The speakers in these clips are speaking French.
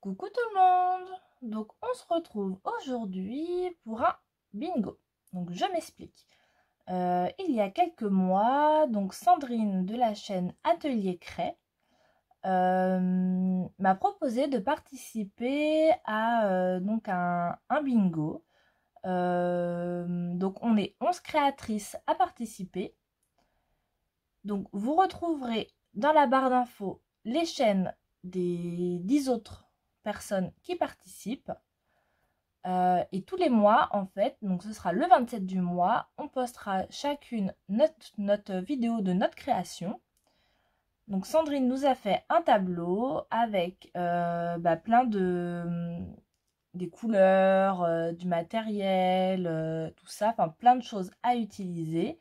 Coucou tout le monde! Donc on se retrouve aujourd'hui pour un bingo. Donc je m'explique. Il y a quelques mois, donc Sandrine de la chaîne Atelier Cray m'a proposé de participer à donc un bingo. Donc on est 11 créatrices à participer. Donc vous retrouverez dans la barre d'infos les chaînes des 10 autres personnes qui participent. Et tous les mois, en fait, donc ce sera le 27 du mois, on postera chacune notre vidéo de notre création. Donc Sandrine nous a fait un tableau avec plein de des couleurs, du matériel, tout ça, enfin plein de choses à utiliser.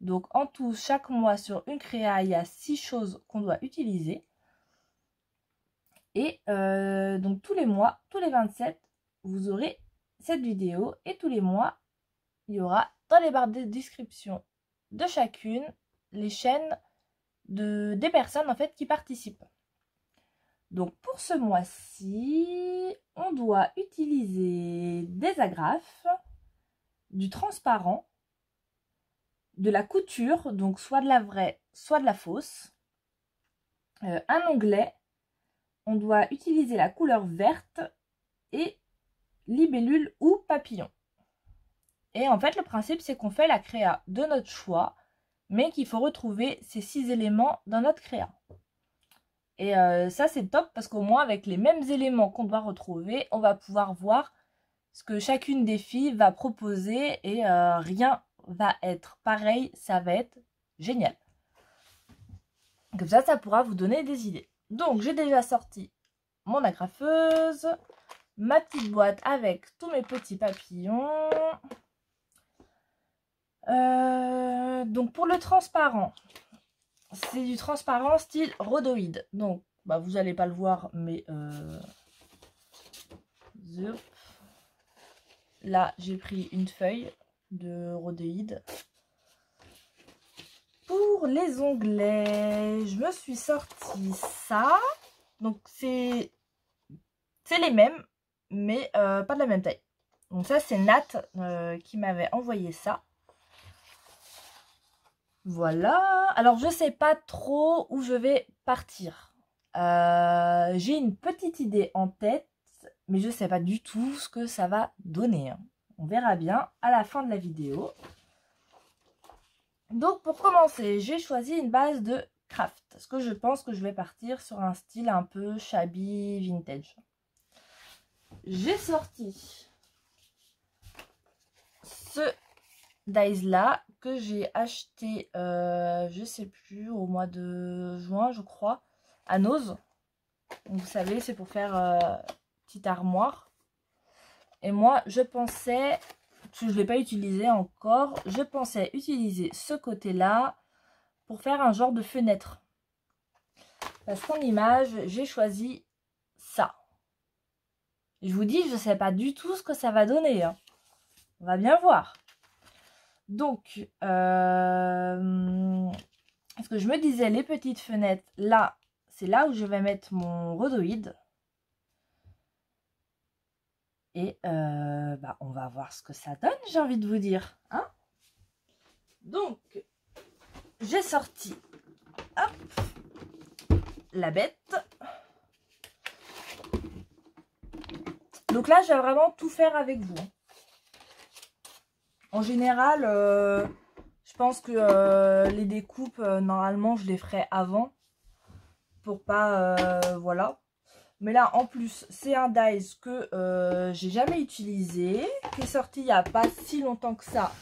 Donc en tout, chaque mois sur une créa, il y a 6 choses qu'on doit utiliser. Et donc tous les mois, tous les 27, vous aurez cette vidéo. Et tous les mois, il y aura dans les barres de description de chacune les chaînes des personnes en fait qui participent. Donc pour ce mois-ci, on doit utiliser des agrafes, du transparent, de la couture, donc soit de la vraie, soit de la fausse, un onglet. On doit utiliser la couleur verte et libellule ou papillon. Et en fait, le principe, c'est qu'on fait la créa de notre choix, mais qu'il faut retrouver ces 6 éléments dans notre créa. Et ça, c'est top parce qu'au moins, avec les mêmes éléments qu'on doit retrouver, on va pouvoir voir ce que chacune des filles va proposer et rien va être pareil, ça va être génial. Comme ça pourra vous donner des idées. Donc, j'ai déjà sorti mon agrafeuse, ma petite boîte avec tous mes petits papillons. Donc pour le transparent, c'est du transparent style rhodoïde. Donc vous n'allez pas le voir, mais là j'ai pris une feuille de rhodoïde. Pour les onglets, je me suis sorti ça. Donc c'est les mêmes, mais pas de la même taille. Donc ça c'est Nat qui m'avait envoyé ça. Voilà. Alors je sais pas trop où je vais partir. J'ai une petite idée en tête, mais je sais pas du tout ce que ça va donner. On verra bien à la fin de la vidéo. Donc pour commencer, j'ai choisi une base de craft. Parce que je pense que je vais partir sur un style un peu shabby vintage. J'ai sorti ce dies là que j'ai acheté, je sais plus, au mois de juin, je crois, à Nose. Donc, vous savez, c'est pour faire petite armoire. Et moi, je pensais, parce que je ne l'ai pas utilisé encore, je pensais utiliser ce côté-là pour faire un genre de fenêtre. Parce qu'en image, j'ai choisi ça. Et je vous dis, je ne sais pas du tout ce que ça va donner. Hein. On va bien voir. Donc, parce que je me disais, les petites fenêtres, là, c'est là où je vais mettre mon rhodoïde. Et on va voir ce que ça donne, j'ai envie de vous dire. Hein, donc, j'ai sorti hop, la bête. Donc là, je vais vraiment tout faire avec vous. En général, je pense que les découpes, normalement, je les ferai avant. Pour pas... voilà. Mais là, en plus, c'est un dies que j'ai jamais utilisé. Qui est sorti il n'y a pas si longtemps que ça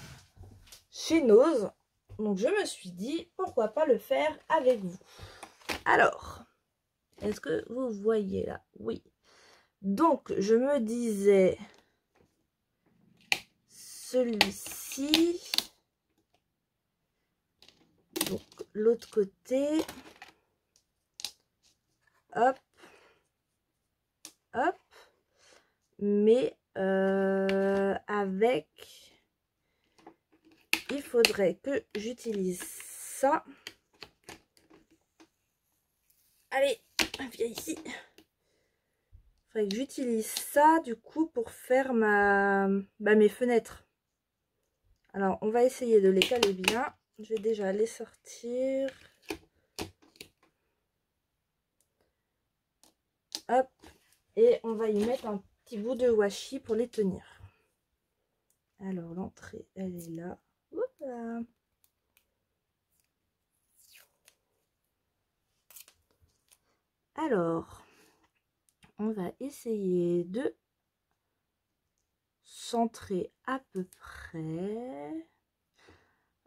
chez Nose. Donc, je me suis dit, pourquoi pas le faire avec vous. Alors, est-ce que vous voyez là? Oui. Donc, je me disais... celui-ci, donc l'autre côté, hop, hop, mais avec, il faudrait que j'utilise ça. Allez, viens ici. faudrait que j'utilise ça du coup pour faire mes fenêtres. Alors on va essayer de les caler bien. Je vais déjà les sortir. Hop. Et on va y mettre un petit bout de washi pour les tenir. Alors l'entrée elle est là. Oups. Alors on va essayer de centrer à peu près.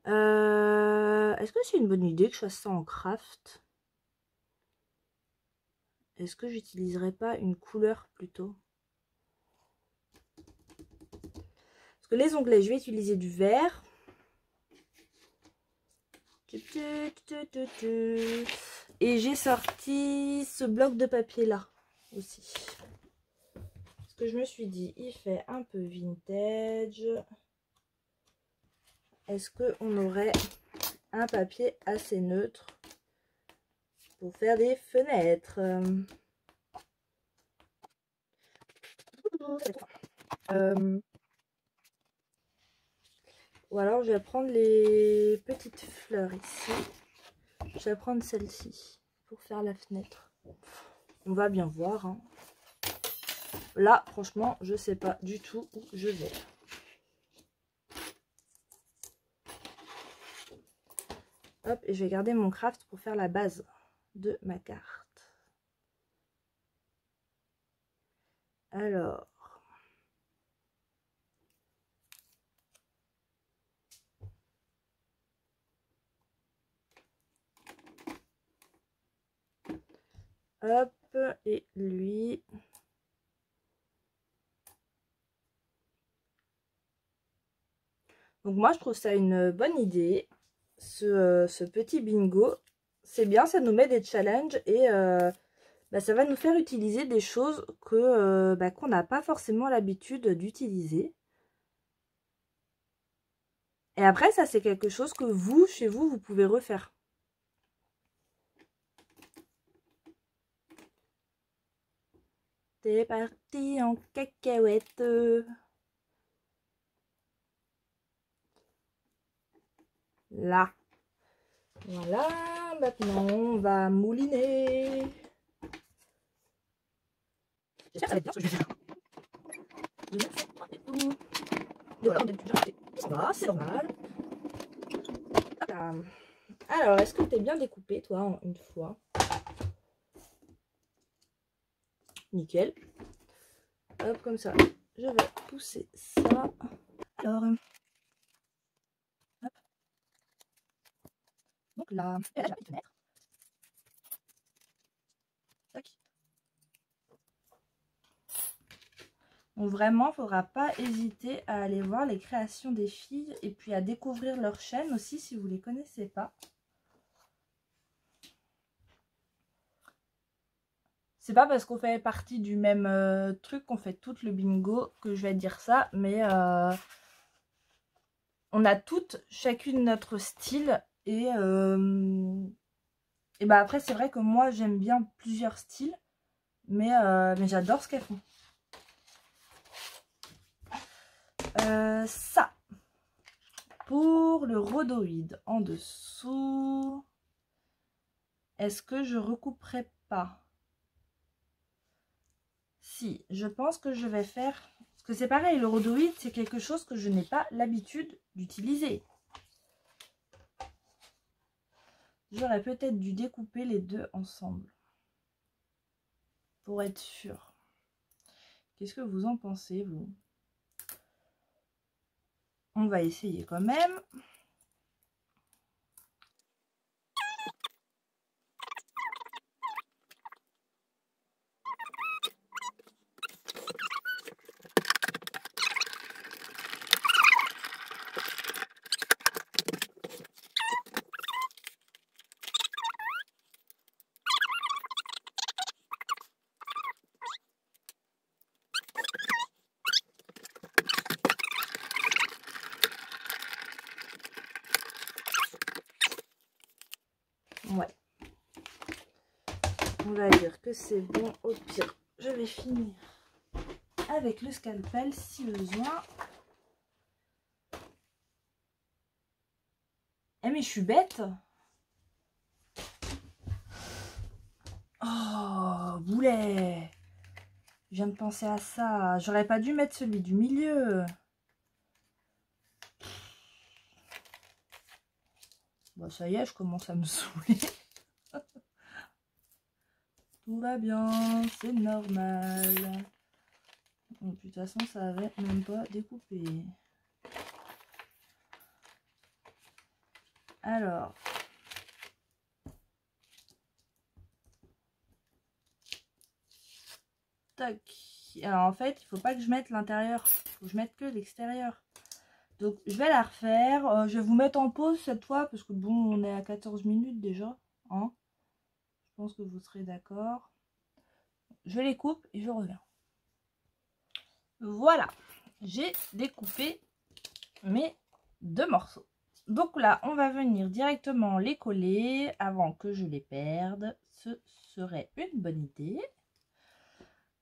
Est-ce que c'est une bonne idée que je fasse ça en craft? Est-ce que j'utiliserai pas une couleur plutôt? Parce que les onglets, je vais utiliser du vert. Et j'ai sorti ce bloc de papier là aussi. Parce que je me suis dit, il fait un peu vintage. Est-ce qu'on aurait un papier assez neutre pour faire des fenêtres? Ou alors je vais prendre les petites fleurs ici. Je vais prendre celle-ci pour faire la fenêtre. On va bien voir. Hein. Là, franchement, je sais pas du tout où je vais. Hop, et je vais garder mon craft pour faire la base de ma carte. Alors. Hop, et lui. Donc moi, je trouve ça une bonne idée. Ce petit bingo, c'est bien, ça nous met des challenges et ça va nous faire utiliser des choses que qu'on n'a pas forcément l'habitude d'utiliser. Et après, ça, c'est quelque chose que vous, chez vous, vous pouvez refaire. C'est parti en cacahuète. Là. Voilà, maintenant on va mouliner. J'espère que ça va être bien ce que je vais faire. Voilà, on a déjà raté. Ça va, c'est normal. Alors, est-ce que tu es bien découpé, toi, en une fois? Nickel. Hop, comme ça. Je vais pousser ça. Alors, hop. Donc là, j'ai la petite fenêtre. Tac. Donc vraiment, il ne faudra pas hésiter à aller voir les créations des filles et puis à découvrir leur chaîne aussi si vous ne les connaissez pas. C'est pas parce qu'on fait partie du même truc qu'on fait tout le bingo que je vais dire ça, mais on a toutes chacune notre style et après c'est vrai que moi j'aime bien plusieurs styles, mais j'adore ce qu'elles font. Ça, pour le rhodoïde en dessous, est-ce que je recouperai pas? Si, je pense que je vais faire, parce que c'est pareil, le rhodoïde c'est quelque chose que je n'ai pas l'habitude d'utiliser. J'aurais peut-être dû découper les deux ensemble pour être sûr. Qu'est-ce que vous en pensez, vous? On va essayer quand même. Ouais. On va dire que c'est bon. Au pire, je vais finir avec le scalpel si besoin. Eh mais je suis bête. Oh, boulet. Je viens de penser à ça. J'aurais pas dû mettre celui du milieu. Bon, ça y est, je commence à me saouler. Tout va bien, c'est normal. Bon, de toute façon, ça avait même pas découpé. Alors. Tac. Alors en fait, il faut pas que je mette l'intérieur. Il faut que je mette que l'extérieur. Donc je vais la refaire. Je vais vous mettre en pause cette fois parce que bon, on est à 14 minutes déjà. Hein, je pense que vous serez d'accord. Je les coupe et je reviens. Voilà. J'ai découpé mes 2 morceaux. Donc là, on va venir directement les coller avant que je les perde. Ce serait une bonne idée.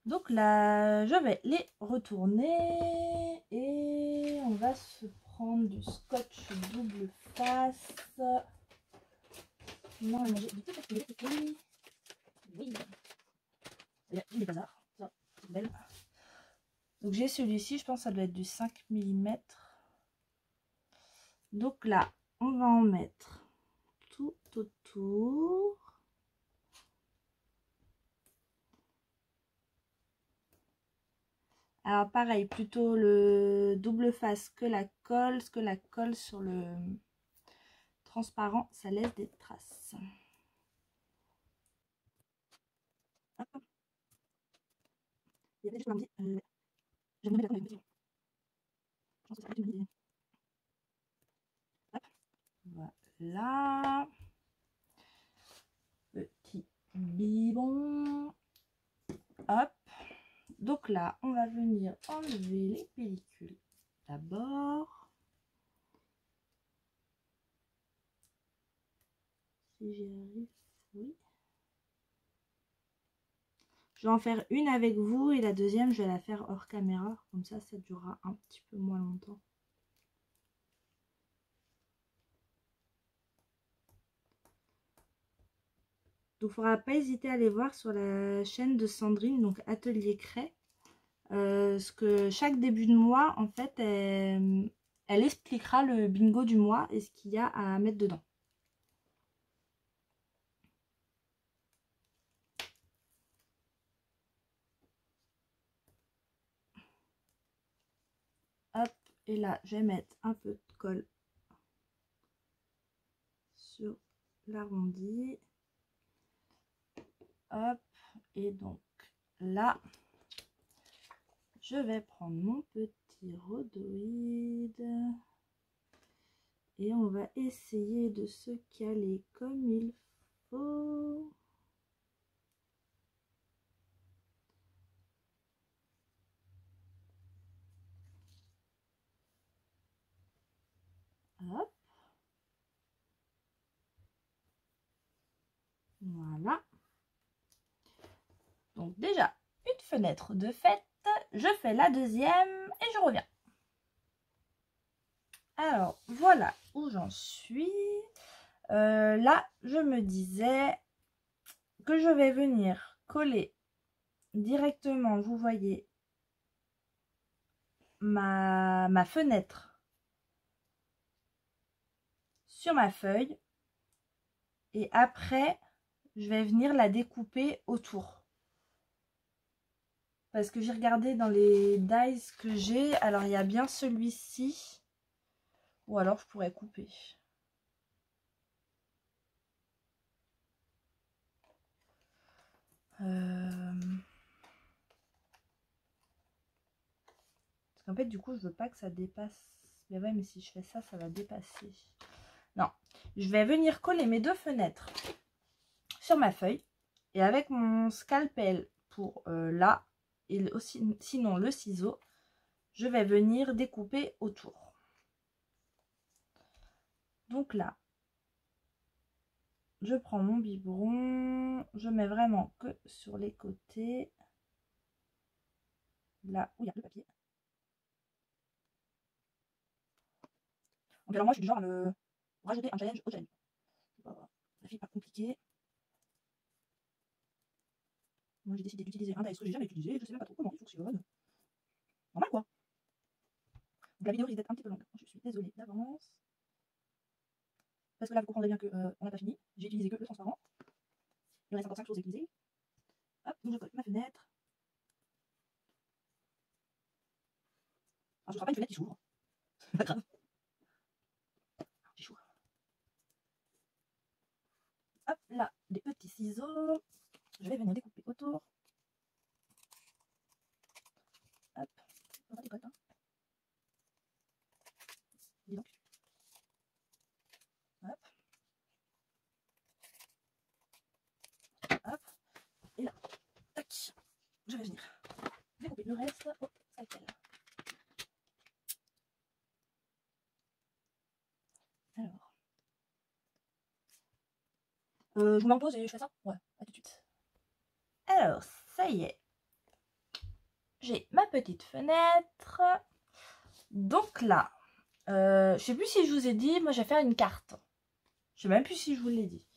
Donc là, je vais les retourner et on va se prendre du scotch double face. Non, j'ai du tout. Oui. Il y a des bazars. Ça, c'est belle. Donc j'ai celui-ci, je pense que ça doit être du 5 mm. Donc là, on va en mettre tout autour. Alors pareil, plutôt le double face que la colle, parce que la colle sur le transparent, ça laisse des traces. Hop. Il y a des choses à me dire. Je vais me mettre la je pense que c'est une idée. Hop. Voilà. Petit biberon. Hop. Donc là, on va venir enlever les pellicules d'abord. Si j'y arrive, oui. Je vais en faire une avec vous et la deuxième, je vais la faire hors caméra. Comme ça durera un petit peu moins longtemps. Donc, il ne faudra pas hésiter à aller voir sur la chaîne de Sandrine, donc Atelier Cray. Ce que chaque début de mois, en fait, elle expliquera le bingo du mois et ce qu'il y a à mettre dedans. Hop, et là, je vais mettre un peu de colle sur l'arrondi. Hop, et donc là, je vais prendre mon petit rhodoïde et on va essayer de se caler comme il faut. Hop. Voilà. Donc déjà, une fenêtre de faite. Je fais la deuxième et je reviens. Alors, voilà où j'en suis. Là, je me disais que je vais venir coller directement, vous voyez, ma fenêtre sur ma feuille. Et après, je vais venir la découper autour. Parce que j'ai regardé dans les dies que j'ai. Alors, il y a bien celui-ci. Ou alors, je pourrais couper. Parce qu'en fait, du coup, je veux pas que ça dépasse. Mais ouais, mais si je fais ça, ça va dépasser. Non. Je vais venir coller mes 2 fenêtres sur ma feuille. Et avec mon scalpel pour là, et aussi, sinon le ciseau, je vais venir découper autour. Donc là, je prends mon biberon, je mets vraiment que sur les côtés. là où il y a le papier. Donc alors moi je suis du genre à me rajouter un challenge au challenge. Ça fait pas compliqué. Moi j'ai décidé d'utiliser un dice que j'ai jamais utilisé, je sais même pas trop comment il fonctionne. Normal quoi. Donc la vidéo risque d'être un petit peu longue, je suis désolée d'avance. Parce que là vous comprendrez bien qu'on n'a pas fini, j'ai utilisé que le transparent. Il reste encore 5 choses à utiliser. Hop, donc je colle ma fenêtre. Alors ce sera pas une fenêtre qui s'ouvre, c'est pas grave. J'ai chaud. Hop là, des petits ciseaux. Je vais venir découper autour. Hop, on va décoller, hein. Dis donc. Hop. Hop. Et là, tac. Je vais venir découper le reste au scalpel. Alors. Je vous mets en pause et je fais ça? Ouais, à tout de suite. Alors, ça y est. J'ai ma petite fenêtre. Donc là, je sais plus si je vous ai dit, moi je vais faire une carte. Je sais même plus si je vous l'ai dit.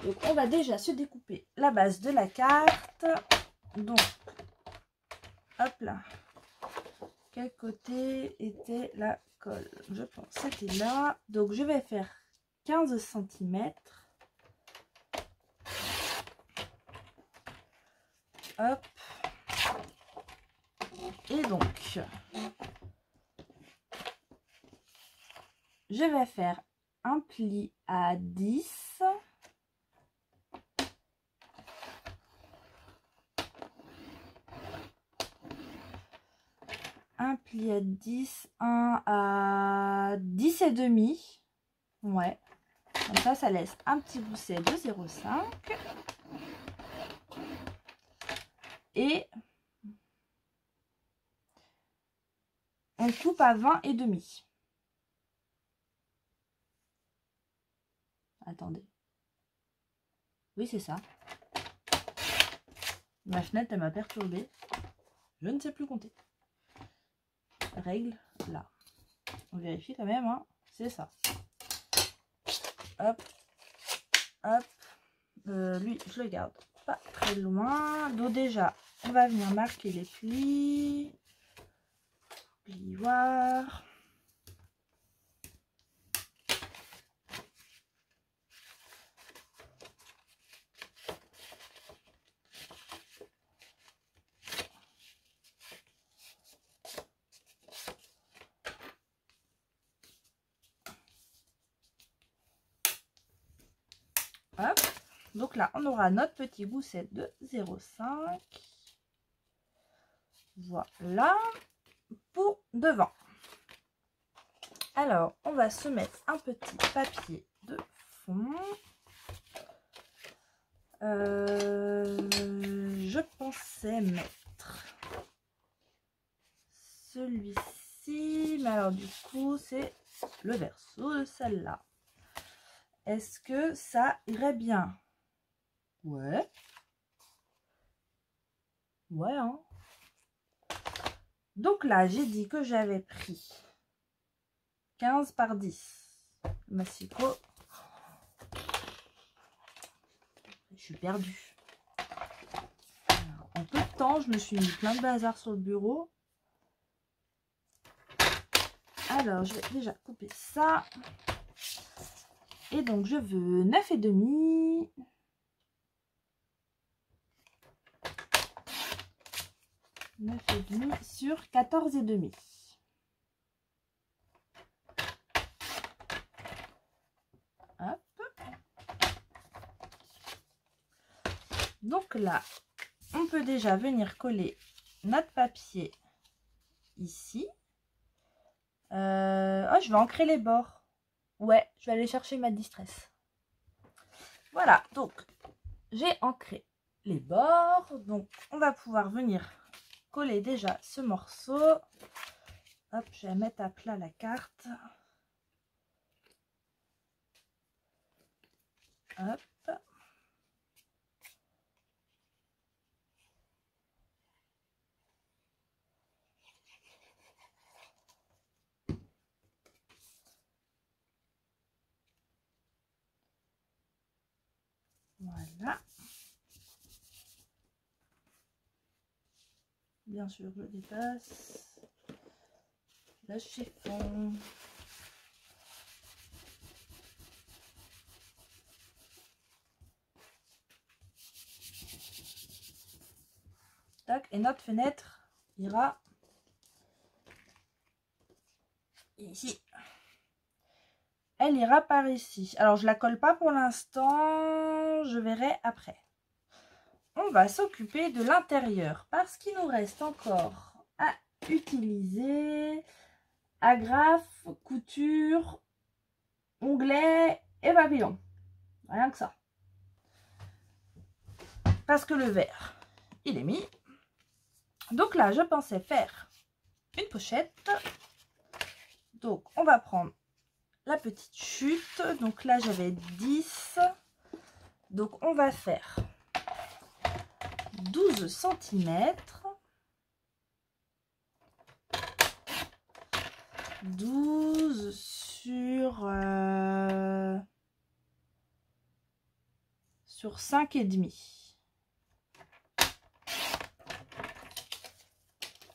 Donc on va déjà se découper la base de la carte. Donc, hop là. Quel côté était la colle? Je pense que c'était là. Donc je vais faire 15 cm. Hop. Et donc, je vais faire un pli à 10. Un pli à 10, un à 10 et demi. Ouais. Comme ça laisse un petit gousset de 0,5. Et on coupe à 20 et demi. Attendez. Oui, c'est ça. Ma fenêtre, elle m'a perturbée. Je ne sais plus compter. Règle, là. On vérifie quand même, hein. C'est ça. Hop. Hop. Lui, je le garde pas très loin. Donc déjà, on va venir marquer les plis. Plioir. Hop. Donc là, on aura notre petit gousset de 0,5. Voilà. Pour devant. Alors, on va se mettre un petit papier de fond. Je pensais mettre celui-ci, mais alors du coup, c'est le verso de celle-là. Est-ce que ça irait bien? Ouais. Ouais, hein. Donc là, j'ai dit que j'avais pris 15 par 10. Massicot. Je suis perdue. Alors, en peu de temps, je me suis mis plein de bazar sur le bureau. Alors, je vais déjà couper ça. Et donc, je veux 9,5. 9,5 sur 14,5. Hop. Donc là, on peut déjà venir coller notre papier ici. Oh, je vais ancrer les bords. Ouais, je vais aller chercher ma distress. Voilà, donc j'ai ancré les bords. Donc on va pouvoir venir coller déjà ce morceau. Hop, je vais mettre à plat la carte. Hop. Voilà. Bien sûr, je dépasse. Le chiffon. Tac, et notre fenêtre ira ici. Elle ira par ici. Alors, je la colle pas pour l'instant. Je verrai après. On va s'occuper de l'intérieur parce qu'il nous reste encore à utiliser agrafe, couture, onglet et papillon. Rien que ça. Parce que le vert, il est mis. Donc là, je pensais faire une pochette. Donc, on va prendre la petite chute. Donc là, j'avais 10. Donc, on va faire 12 cm. 12 sur 5,5.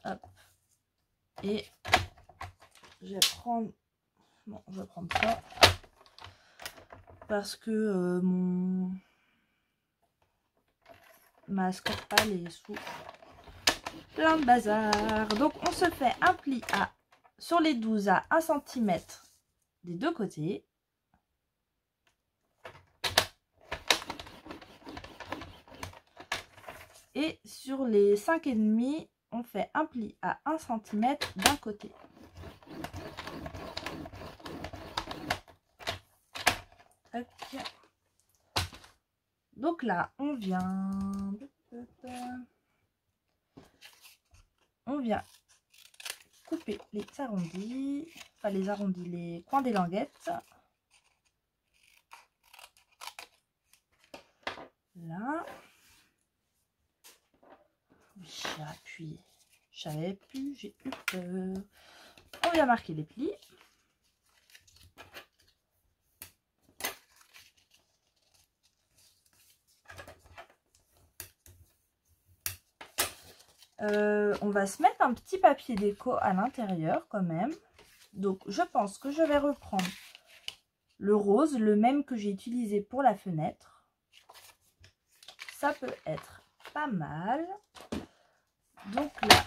Hop. Et je vais prendre... Bon, je vais prendre ça. Parce que ma scorpale est sous plein de bazar. Donc, on se fait un pli sur les 12 à 1 cm des deux côtés. Et sur les 5,5, on fait un pli à 1 cm d'un côté. Tac. Donc là, on vient couper les arrondis, enfin les arrondis, les coins des languettes. Là. Oui, j'ai appuyé. Je savais plus, j'ai eu peur. On vient marquer les plis. On va se mettre un petit papier déco à l'intérieur quand même. Donc je pense que je vais reprendre le rose, le même que j'ai utilisé pour la fenêtre. Ça peut être pas mal. Donc là,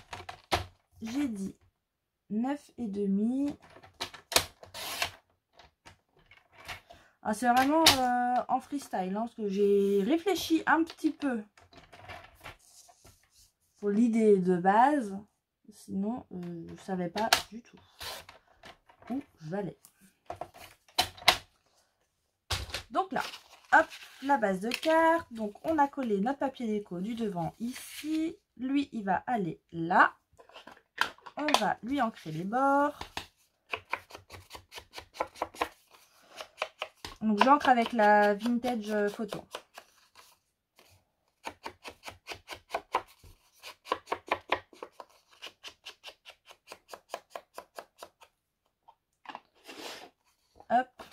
j'ai dit 9,5. Ah, c'est vraiment en freestyle, hein, parce que j'ai réfléchi un petit peu pour l'idée de base. Sinon, je ne savais pas du tout où j'allais. Donc là, hop, la base de carte. Donc, on a collé notre papier déco du devant ici. Lui, il va aller là. On va lui ancrer les bords. Donc, j'ancre avec la vintage photo. Hop.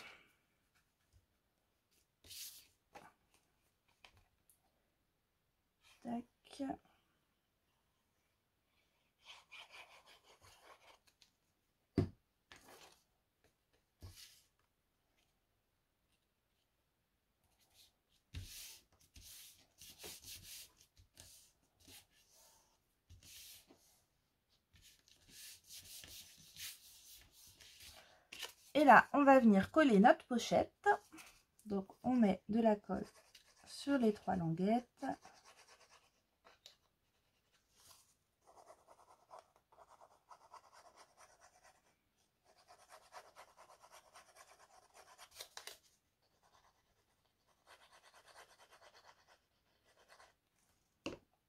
Tac. Et là, on va venir coller notre pochette. Donc, on met de la colle sur les 3 languettes.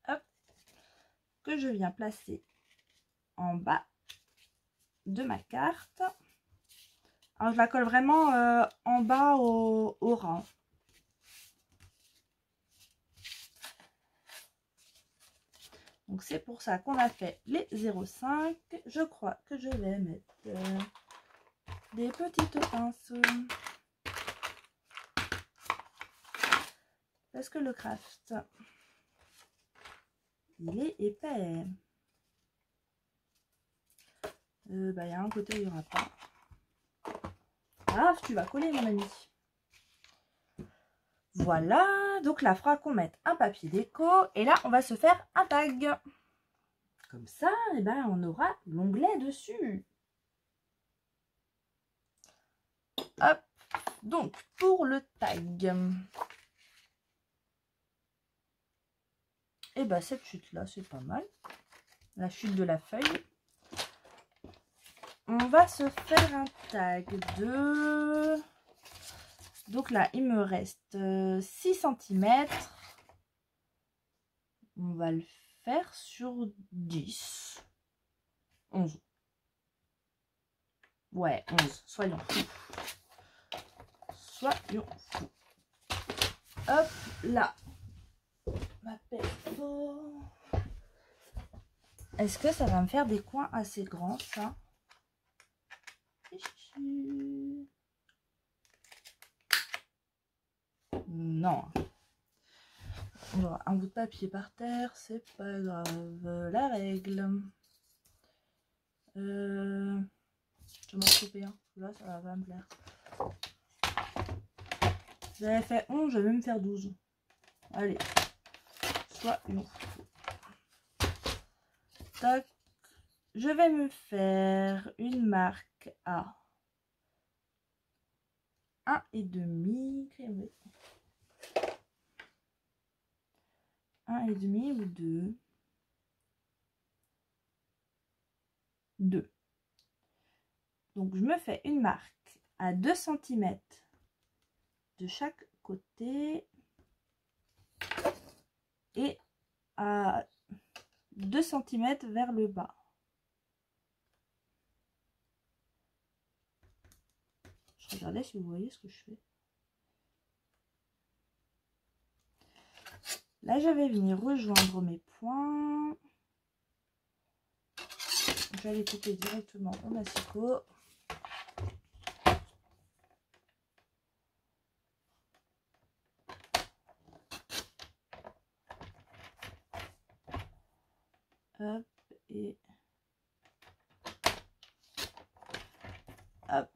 Hop, que je viens placer en bas de ma carte. Alors, je la colle vraiment en bas au rang. Donc, c'est pour ça qu'on a fait les 0,5. Je crois que je vais mettre des petites pinces. Parce que le craft, il est épais. Il y a un côté où il n'y aura pas. Ah, tu vas coller, mon ami. Voilà, donc là, il faudra qu'on mette un papier déco. Et là, on va se faire un tag. Comme ça, et on aura l'onglet dessus. Hop, donc pour le tag. Et cette chute-là, c'est pas mal. La chute de la feuille. On va se faire un tag de... Donc là, il me reste 6 cm. On va le faire sur 10. 11. Ouais, 11. Soyons fous. Soyons fous. Hop, là. Ma perso. Est-ce que ça va me faire des coins assez grands, ça? Non. On aura un bout de papier par terre, c'est pas grave. La règle. Je vais m'en couper un. Là, ça va pas me plaire. J'avais fait 11, je vais même faire 12. Allez. Soyons fous. Tac. Je vais me faire une marque à 1,5 crème. 1,5 ou 2. 2. Donc je me fais une marque à 2 cm de chaque côté et à 2 cm vers le bas. Je regardais si vous voyez ce que je fais. Là, je vais venir rejoindre mes points. Je vais les couper directement au massicot. Hop, et hop.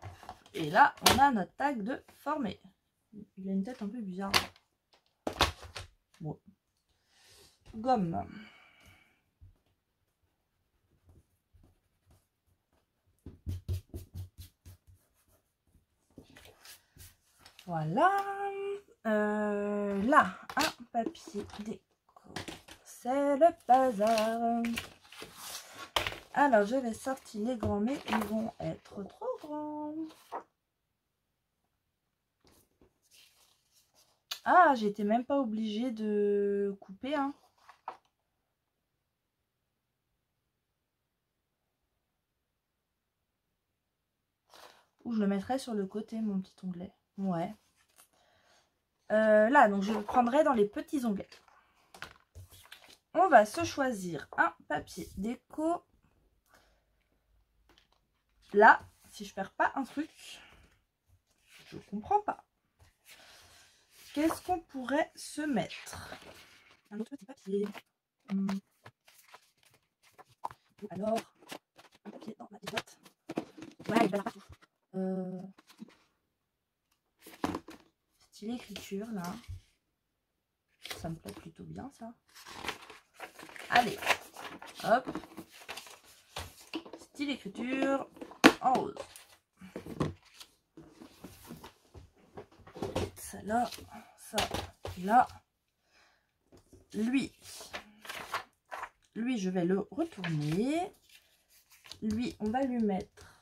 Et là, on a notre tag de formé. Il a une tête un peu bizarre. Bon. Gomme. Voilà. Là, un papier déco. C'est le bazar. Alors, je vais sortir les grands, mais ils vont être trop grands. Ah, j'étais même pas obligée de couper, hein. Ou je le mettrai sur le côté, mon petit onglet. Ouais. Là, donc je le prendrai dans les petits onglets. On va se choisir un papier déco. Là, si je perds pas un truc, je comprends pas. Qu'est-ce qu'on pourrait se mettre? Un autre petit papier. Alors, un papier dans ma petite boîte. Ouais, il va là partout. Style écriture, là. Ça me plaît plutôt bien, ça. Allez, hop. Style écriture en rose. Ça là, ça là. Lui, je vais le retourner. Lui, on va lui mettre...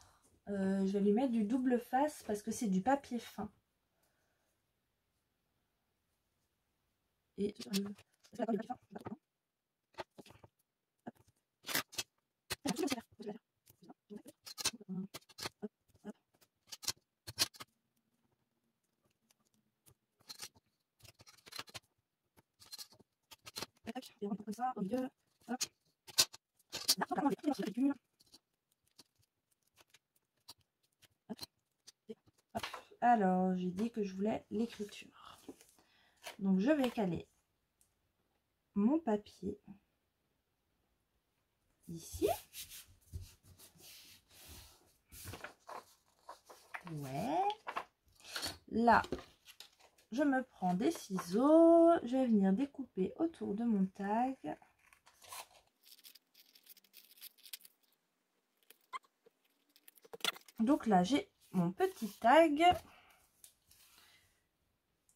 je vais lui mettre du double face parce que c'est du papier fin. Et et on comme ça au milieu. Hop. Là, on va vraiment les ridicules. Alors, j'ai dit que je voulais l'écriture. Donc je vais caler mon papier ici. Ouais. Là, je me prends des ciseaux. Je vais venir découper autour de mon tag. Donc là, j'ai mon petit tag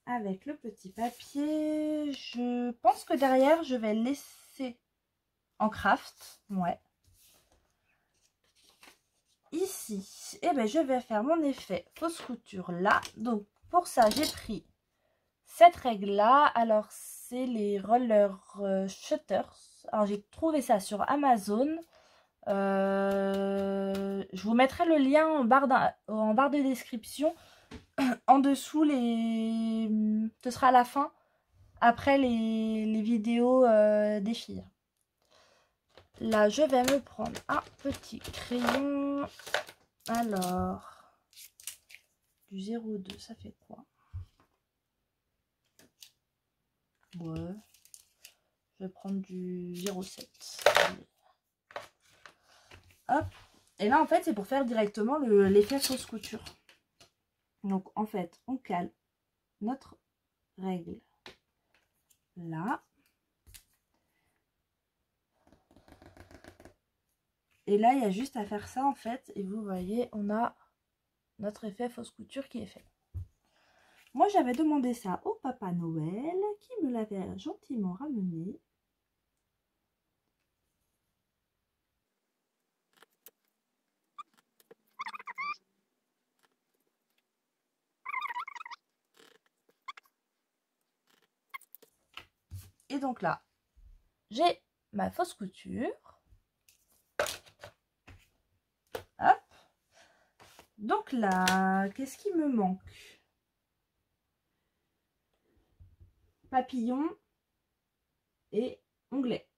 avec le petit papier. Je pense que derrière, je vais le laisser en craft. Ouais. Ici, eh ben, je vais faire mon effet fausse couture là. Donc, pour ça, j'ai pris cette règle-là. Alors, c'est les roller shutters. Alors, j'ai trouvé ça sur Amazon. Je vous mettrai le lien en barre de description. En dessous, ce sera à la fin, après les vidéos des filles. Là, je vais me prendre un petit crayon. Alors, du 0,2, ça fait quoi? Ouais. Je vais prendre du 0,7. Hop. Et là, en fait, c'est pour faire directement l'effet fausse couture. Donc, en fait, on cale notre règle là. Et là, il y a juste à faire ça, en fait. Et vous voyez, on a notre effet fausse couture qui est fait. Moi, j'avais demandé ça au Papa Noël, qui me l'avait gentiment ramené. Et donc là, j'ai ma fausse couture. Hop. Donc là, qu'est-ce qui me manque? Papillon et onglet.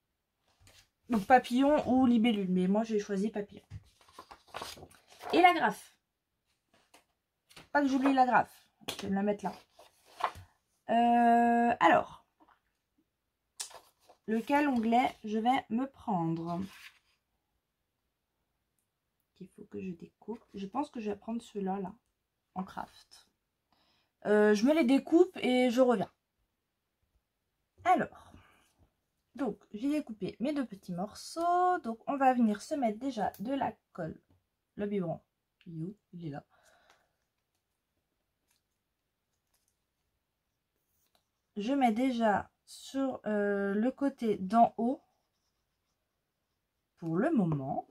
Donc papillon ou libellule, mais moi j'ai choisi papillon. Et l'agrafe. Pas que j'oublie l'agrafe. Je vais me la mettre là. Alors, lequel onglet je vais me prendre? Il faut que je découpe. Je pense que je vais prendre ceux-là, là, en craft. Je me les découpe et je reviens. Alors, donc, j'ai découpé mes 2 petits morceaux. Donc, on va venir se mettre déjà de la colle. Le biberon, il est là. Je mets déjà sur le côté d'en haut pour le moment.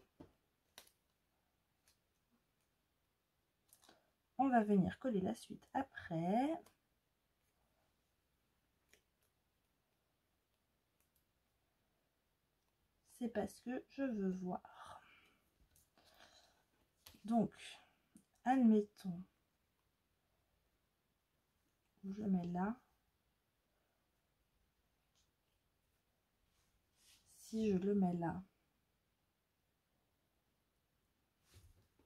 On va venir coller la suite après. C'est parce que je veux voir. Donc, admettons, je mets là. Si je le mets là.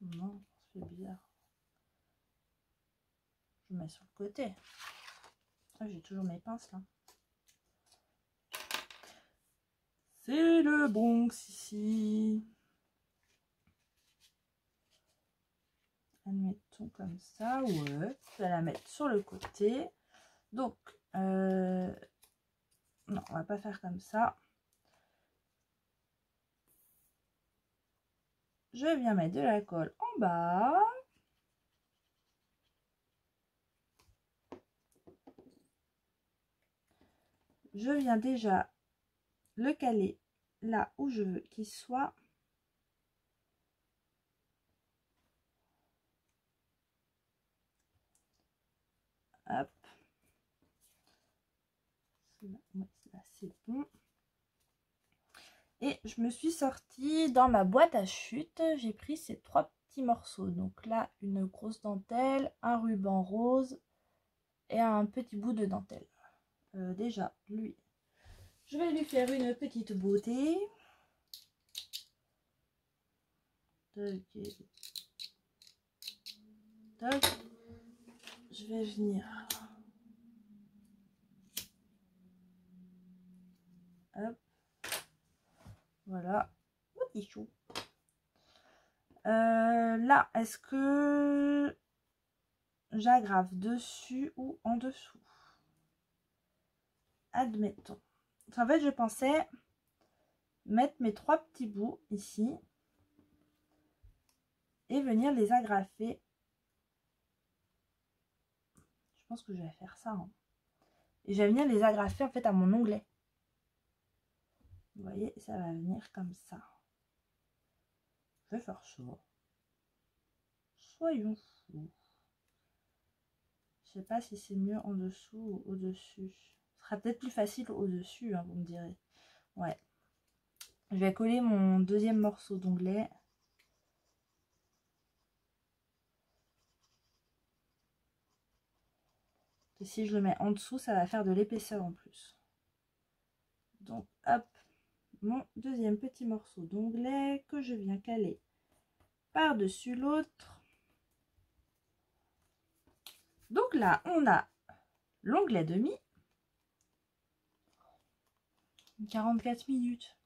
Non, c'est bizarre. Je mets sur le côté. Ah, j'ai toujours mes pinces là. C'est le Bronx ici. Admettons comme ça. Ouais. Je vais la mettre sur le côté. Donc, non, on va pas faire comme ça. Je viens mettre de la colle en bas. Je viens déjà le caler là où je veux qu'il soit. Hop. Là, c'est bon. Et je me suis sortie dans ma boîte à chute. J'ai pris ces 3 petits morceaux. Donc là, une grosse dentelle, un ruban rose et un petit bout de dentelle. Déjà, lui, je vais lui faire une petite beauté. Tac. Je vais venir Voilà. Petit chou. Là, est-ce que j'agrave dessus ou en dessous? Admettons. En fait, je pensais mettre mes 3 petits bouts ici et venir les agrafer. Je pense que je vais faire ça. Hein. Et je vais venir les agrafer en fait à mon onglet. Vous voyez, ça va venir comme ça. Je vais faire ça. Soyons fous. Je sais pas si c'est mieux en dessous ou au-dessus. Ce sera peut-être plus facile au-dessus, hein, vous me direz. Ouais. Je vais coller mon deuxième morceau d'onglet. Et si je le mets en dessous, ça va faire de l'épaisseur en plus. Donc, hop, mon deuxième petit morceau d'onglet que je viens caler par-dessus l'autre. Donc là, on a l'onglet demi. 44 minutes.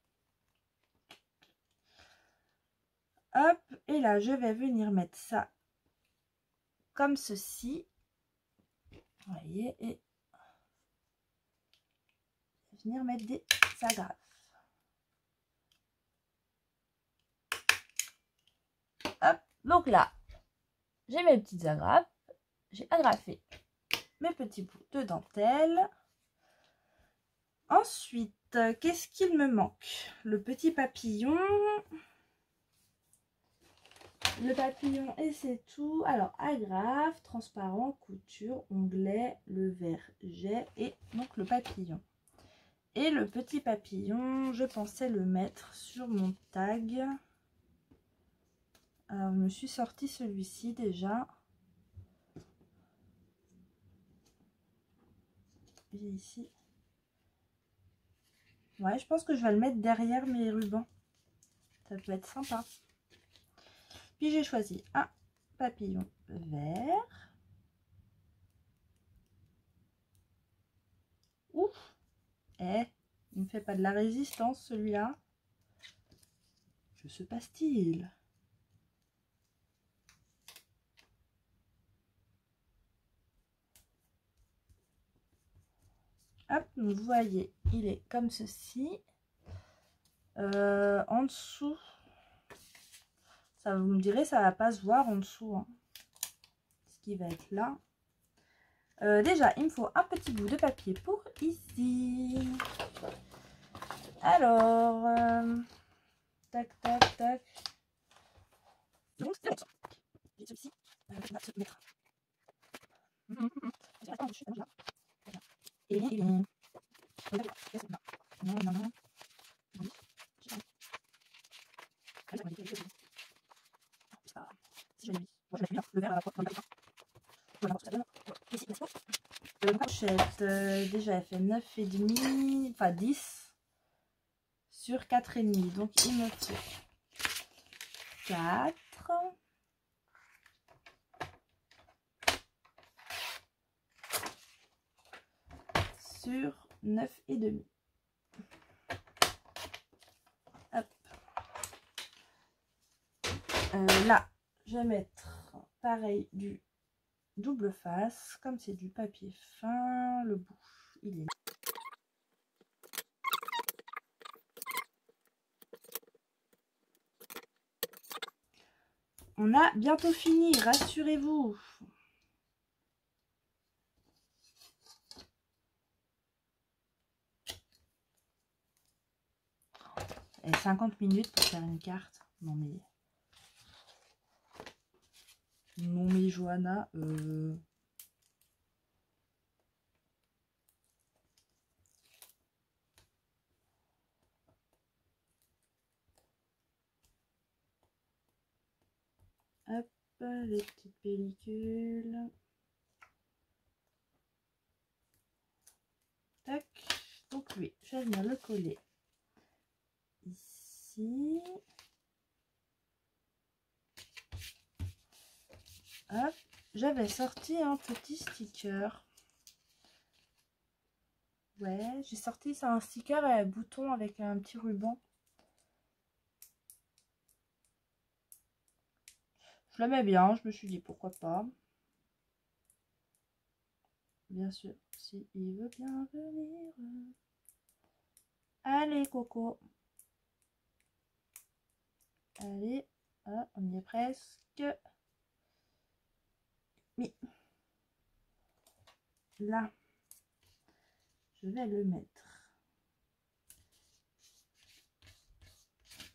Hop, et là, je vais venir mettre ça comme ceci. Vous voyez, et venir mettre des agrafes. Hop, donc là, j'ai mes petites agrafes. J'ai agrafé mes petits bouts de dentelle. Ensuite, qu'est-ce qu'il me manque? Le petit papillon. Le papillon et c'est tout. Alors, agrafe, transparent, couture, onglet, le vert jet et donc le papillon. Et le petit papillon, je pensais le mettre sur mon tag. Alors, je me suis sorti celui-ci déjà. Il est ici. Ouais, je pense que je vais le mettre derrière mes rubans. Ça peut être sympa. Puis j'ai choisi un papillon vert. Ouf! Eh, il ne fait pas de la résistance celui-là. Que se passe-t-il? Hop, donc vous voyez, il est comme ceci. En dessous, ça vous me direz, ça va pas se voir en dessous. Hein. Ce qui va être là. Déjà, il me faut un petit bout de papier pour ici. Alors, tac, tac, tac. Donc, c'est ça. J'ai celui-ci. On va se mettre. Et il est. Non, non, non. Si je l'ai mis. Moi, je vais mettre le verre à la fois dans le papier. Voilà, ça donne. Ici, n'est-ce pas? La pochette, déjà, elle fait 9,5, enfin 10 sur 4,5. Donc, il me faut 4 sur 9,5. Hop. Là, je vais mettre pareil du double face. Comme c'est du papier fin, le bout, il est... On a bientôt fini, rassurez-vous. Et 50 minutes pour faire une carte. Non mais... Non mais Johanna, hop, les petites pellicules. Tac. Donc lui, je vais venir le coller ici. Hop. J'avais sorti un petit sticker. Ouais, j'ai sorti ça, un sticker à bouton avec un petit ruban. Je l'aimais bien, je me suis dit pourquoi pas. Bien sûr, si il veut bien venir. Allez, Coco. Allez, ah, on y est presque. Oui. Là, je vais le mettre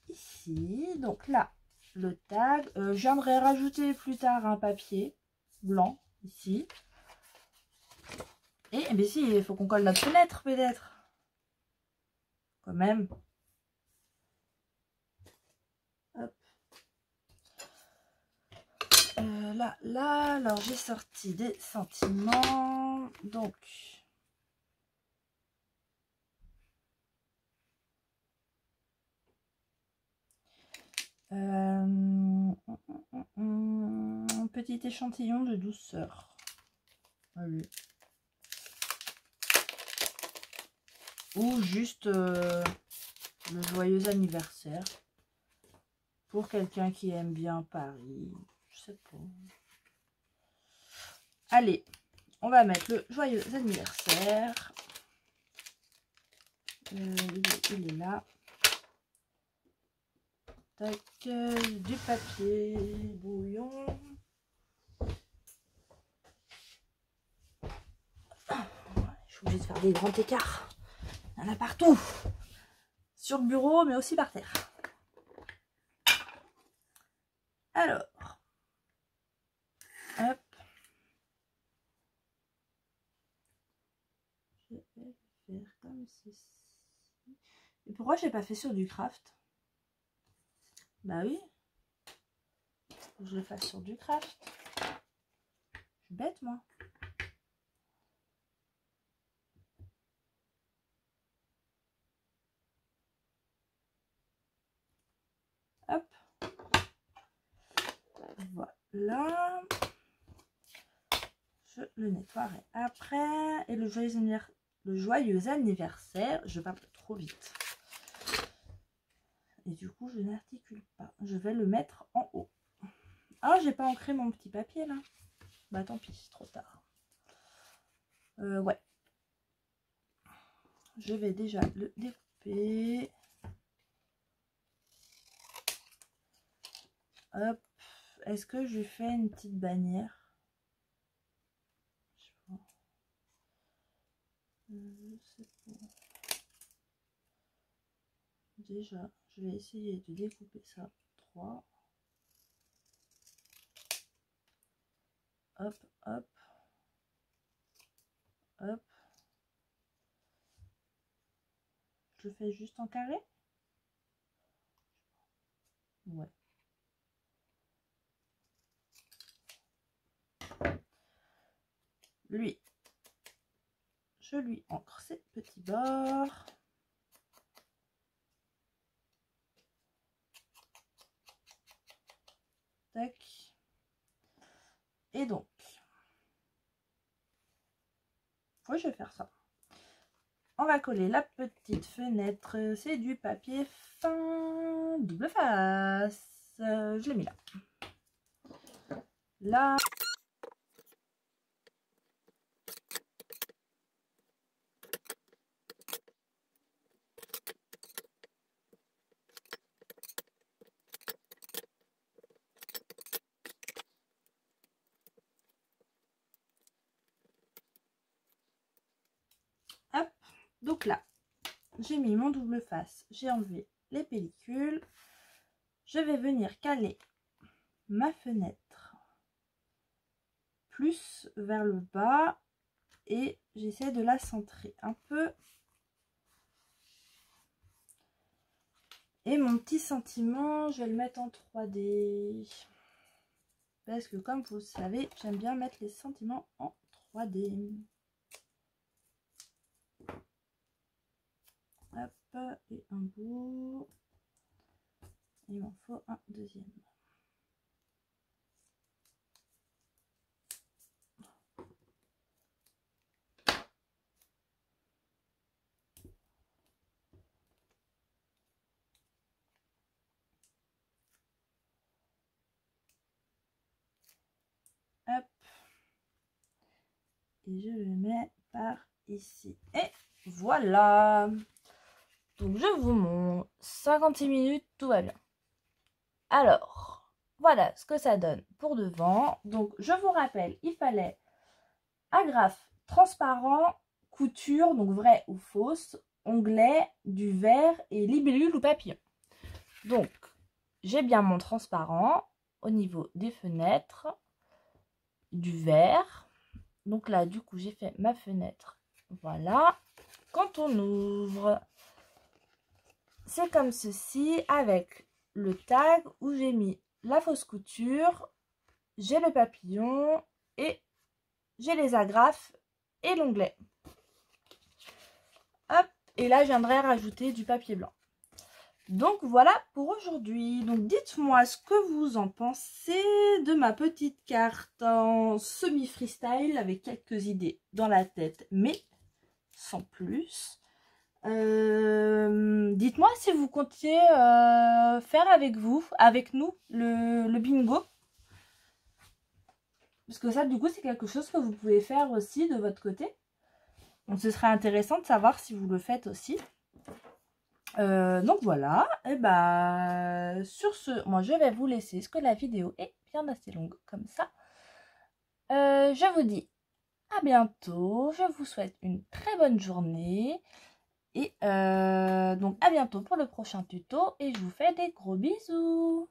ici. Donc là, le tag. Je viendrai rajouter plus tard un papier blanc ici. Et bien si, il faut qu'on colle notre fenêtre peut-être. Quand même. Hop. Là, alors j'ai sorti des sentiments. Donc, un petit échantillon de douceur. Allez. Ou juste le joyeux anniversaire. Pour quelqu'un qui aime bien Paris. Je sais pas. Allez, on va mettre le joyeux anniversaire. Il est là. Tac, du papier brouillon. Je suis obligée de faire des grands écarts. Il y en a partout. Sur le bureau, mais aussi par terre. Alors, hop. Je vais faire comme ceci. Et pourquoi j'ai pas fait sur du craft? Bah oui. Faut que je le fasse sur du craft. Je suis bête, moi. Hop. Voilà. Je le nettoierai après. Et le joyeux anniversaire, je parle trop vite. Et du coup, je n'articule pas. Je vais le mettre en haut. Ah, j'ai pas ancré mon petit papier là. Bah tant pis, c'est trop tard. Ouais. Je vais déjà le découper. Hop. Est-ce que je fais une petite bannière? Je sais pas. Déjà, je vais essayer de découper ça. 3. Hop, hop. Hop. Je le fais juste en carré? Ouais. Lui, je lui ancre ses petits bords. Tac. Et donc, oui, je vais faire ça. On va coller la petite fenêtre. C'est du papier fin double face. Je l'ai mis là. Là. Hop. Donc là, j'ai mis mon double face. J'ai enlevé les pellicules. Je vais venir caler ma fenêtre plus vers le bas. Et j'essaie de la centrer un peu. Et mon petit sentiment, je vais le mettre en 3D. Parce que comme vous le savez, j'aime bien mettre les sentiments en 3D. Hop, et un bout. Il m'en faut un deuxième. et je le mets par ici. Et voilà. Donc je vous montre. 56 minutes, tout va bien. Alors, voilà ce que ça donne pour devant. Donc je vous rappelle, il fallait agrafe transparent, couture, donc vrai ou fausse, onglet, du vert et libellule ou papillon. Donc, j'ai bien mon transparent au niveau des fenêtres, du vert. Donc là, du coup, j'ai fait ma fenêtre. Voilà. Quand on ouvre, c'est comme ceci avec le tag où j'ai mis la fausse couture, j'ai le papillon et j'ai les agrafes et l'onglet. Hop, et là, je viendrai rajouter du papier blanc. Donc voilà pour aujourd'hui. Donc dites-moi ce que vous en pensez de ma petite carte en semi-freestyle avec quelques idées dans la tête, mais sans plus. Dites-moi si vous comptiez faire avec nous, le bingo. Parce que ça, du coup, c'est quelque chose que vous pouvez faire aussi de votre côté. Donc ce serait intéressant de savoir si vous le faites aussi. Donc voilà, et bah sur ce, moi je vais vous laisser, parce que la vidéo est bien assez longue comme ça. Je vous dis à bientôt, je vous souhaite une très bonne journée. Et donc à bientôt pour le prochain tuto et je vous fais des gros bisous.